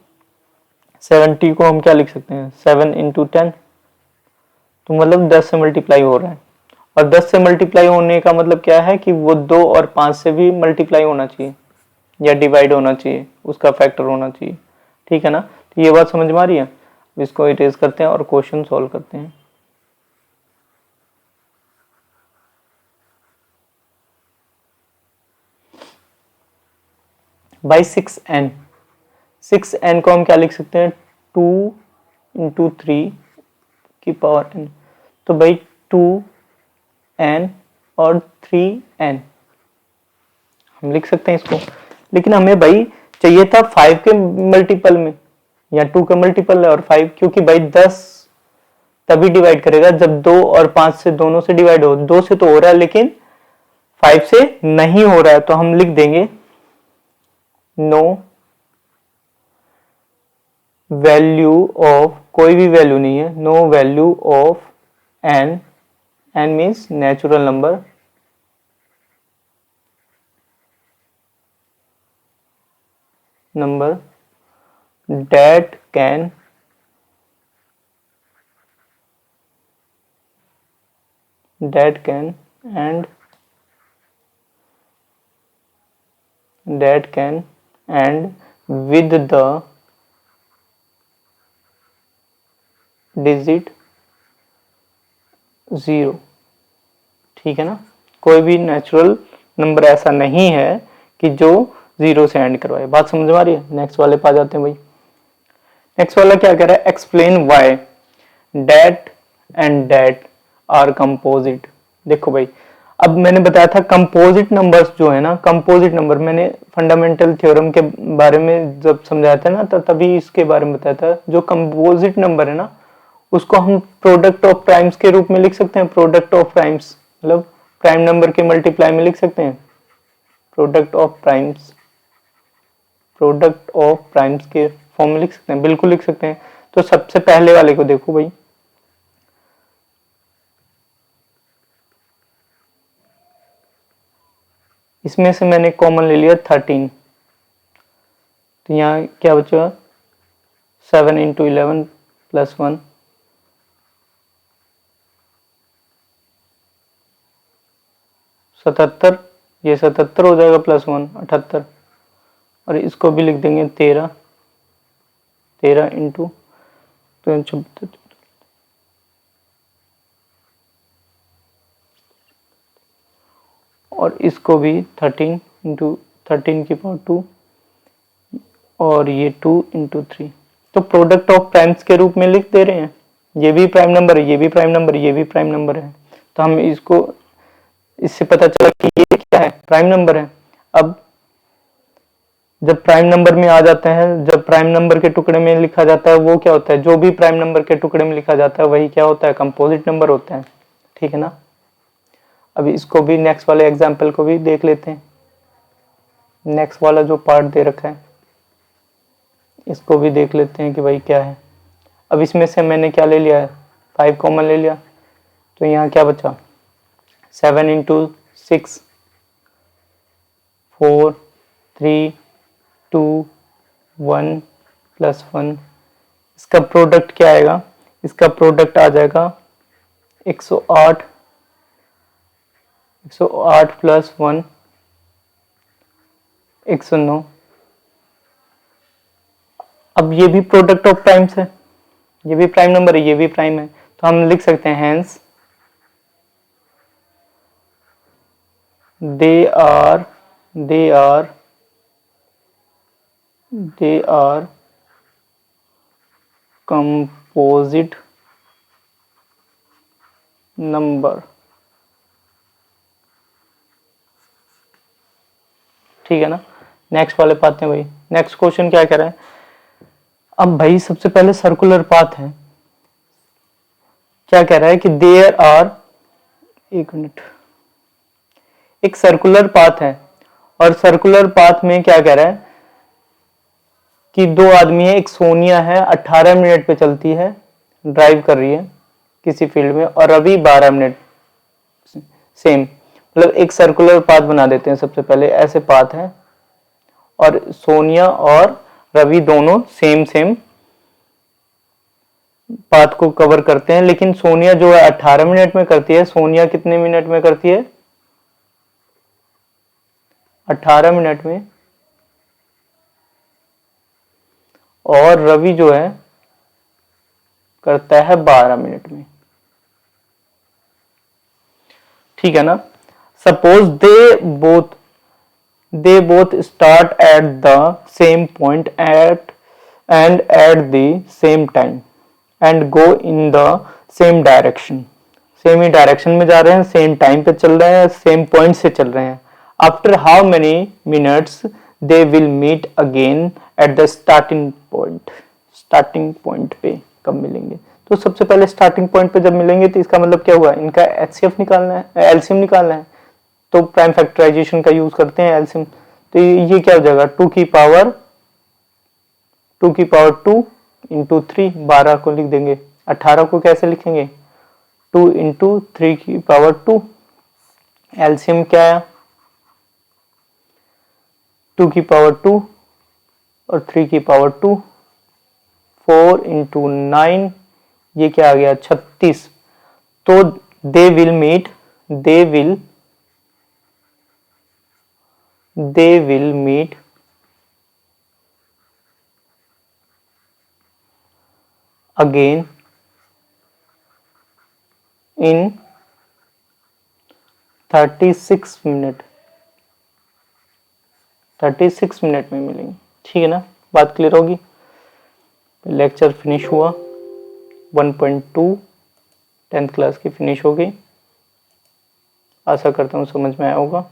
70 को हम क्या लिख सकते हैं, 7 इंटू 10, तो मतलब 10 से मल्टीप्लाई हो रहा है। और 10 से मल्टीप्लाई होने का मतलब क्या है कि वो 2 और 5 से भी मल्टीप्लाई होना चाहिए या डिवाइड होना चाहिए, उसका फैक्टर होना चाहिए, ठीक है ना। तो ये बात समझ में आ रही है। इसको इरेज करते हैं और क्वेश्चन सॉल्व करते हैं। बाई 6n को हम क्या लिख सकते हैं, 2 इंटू 3 की पावर n, तो भाई 2n और 3n हम लिख सकते हैं इसको। लेकिन हमें भाई चाहिए था 5 के मल्टीपल में, या 2 का मल्टीपल है और 5, क्योंकि भाई 10 तभी डिवाइड करेगा जब 2 और 5 से दोनों से डिवाइड हो। 2 से तो हो रहा है लेकिन 5 से नहीं हो रहा है, तो हम लिख देंगे नो वैल्यू ऑफ, कोई भी वैल्यू नहीं है, no value of n, n means natural number, that can and with the digit 0, ठीक है ना। कोई भी नेचुरल नंबर ऐसा नहीं है कि जो 0 से एंड करवाए। बात समझ में आ रही है। नेक्स्ट वाले पे आ जाते हैं भाई। नेक्स्ट वाला क्या कह रहा है, explain why that and that are composite. देखो भाई, अब मैंने बताया था कंपोजिट नंबर्स जो है ना, कंपोजिट नंबर मैंने फंडामेंटल थ्योरम के बारे में जब समझाया था ना, तो तभी इसके बारे में बताया था। जो कंपोजिट नंबर है ना, उसको हम प्रोडक्ट ऑफ प्राइम्स के रूप में लिख सकते हैं। प्रोडक्ट ऑफ प्राइम्स मतलब प्राइम नंबर के मल्टीप्लाई में लिख सकते हैं। प्रोडक्ट ऑफ प्राइम्स के फॉर्म में लिख सकते हैं, बिल्कुल लिख सकते हैं। तो सबसे पहले वाले को देखो भाई, इसमें से मैंने कॉमन ले लिया 13, तो यहाँ क्या बचा, 7 इंटू 11 प्लस 1, 77, ये 77 हो जाएगा प्लस 1 78, और इसको भी लिख देंगे 13 इंटू, तो और इसको भी 13 इंटू 13 की पावर 2, और ये 2 इंटू 3। तो प्रोडक्ट ऑफ प्राइम्स के रूप में लिख दे रहे हैं। ये भी प्राइम नंबर है, ये भी प्राइम नंबर है, ये भी प्राइम नंबर है। तो हम इसको, इससे पता चला कि ये क्या है, प्राइम नंबर है। अब जब प्राइम नंबर में आ जाते हैं, जब प्राइम नंबर के टुकड़े में लिखा जाता है, वो क्या होता है, जो भी प्राइम नंबर के टुकड़े में लिखा जाता है वही क्या होता है, कंपोजिट नंबर होता है, ठीक है ना। अभी इसको भी, नेक्स्ट वाले एग्जाम्पल को भी देख लेते हैं। नेक्स्ट वाला जो पार्ट दे रखा है इसको भी देख लेते हैं कि भाई क्या है। अब इसमें से मैंने क्या ले लिया है, 5 कॉमन ले लिया, तो यहाँ क्या बचा, 7 इंटू 6, 4 3 2 1 प्लस 1। इसका प्रोडक्ट क्या आएगा, इसका प्रोडक्ट आ जाएगा 108 प्लस 1 109। अब ये भी प्रोडक्ट ऑफ प्राइम्स है, ये भी प्राइम नंबर है, ये भी प्राइम है, तो हम लिख सकते हैं hence they are composite number। ठीक है ना। नेक्स्ट वाले पाते हैं भाई। नेक्स्ट क्वेश्चन क्या कह रहा है, अब भाई सबसे पहले सर्कुलर पाथ है। क्या कह रहा है कि देयर आर, एक मिनट, एक सर्कुलर पाथ है और सर्कुलर पाथ में क्या कह रहा है कि दो आदमी है, एक सोनिया है 18 मिनट पे चलती है, ड्राइव कर रही है किसी फील्ड में, और रवि 12 मिनट। सेम, मतलब एक सर्कुलर पाथ बना देते हैं सबसे पहले, ऐसे पाथ है और सोनिया और रवि दोनों सेम सेम पाथ को कवर करते हैं, लेकिन सोनिया जो है 18 मिनट में करती है, सोनिया कितने मिनट में करती है, 18 मिनट में, और रवि जो है करता है 12 मिनट में। ठीक है ना। Suppose they both start at the same point and at the same time and go in the same direction. Same he direction में जा रहे हैं, सेम टाइम पे चल रहे हैं, सेम पॉइंट से चल रहे हैं। After how many minutes they will meet again at the starting point. Starting point पे कब मिलेंगे, तो सबसे पहले स्टार्टिंग पॉइंट पे जब मिलेंगे तो इसका मतलब क्या हुआ, इनका एचसीएफ निकालना है, एलसीएम निकालना है, तो प्राइम फैक्टराइजेशन का यूज करते हैं एलसीएम। तो ये क्या हो जाएगा, 2 की पावर 2 इंटू 3, 12 को लिख देंगे। 18 को कैसे लिखेंगे, 2 इंटू 3 की पावर 2। एलसीएम क्या है, 2 की पावर 2 और 3 की पावर 2, 4 इंटू 9, ये क्या आ गया, 36। तो they will meet again in 36 minute. 36 minute में मिलेंगे। ठीक है ना, बात क्लियर होगी। लेक्चर फिनिश हुआ, 1.2 10th क्लास की फिनिश हो गई। आशा करता हूँ समझ में आया होगा।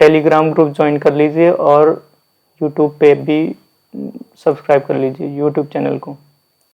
टेलीग्राम ग्रुप ज्वाइन कर लीजिए और यूट्यूब पे भी सब्सक्राइब कर लीजिए यूट्यूब चैनल को।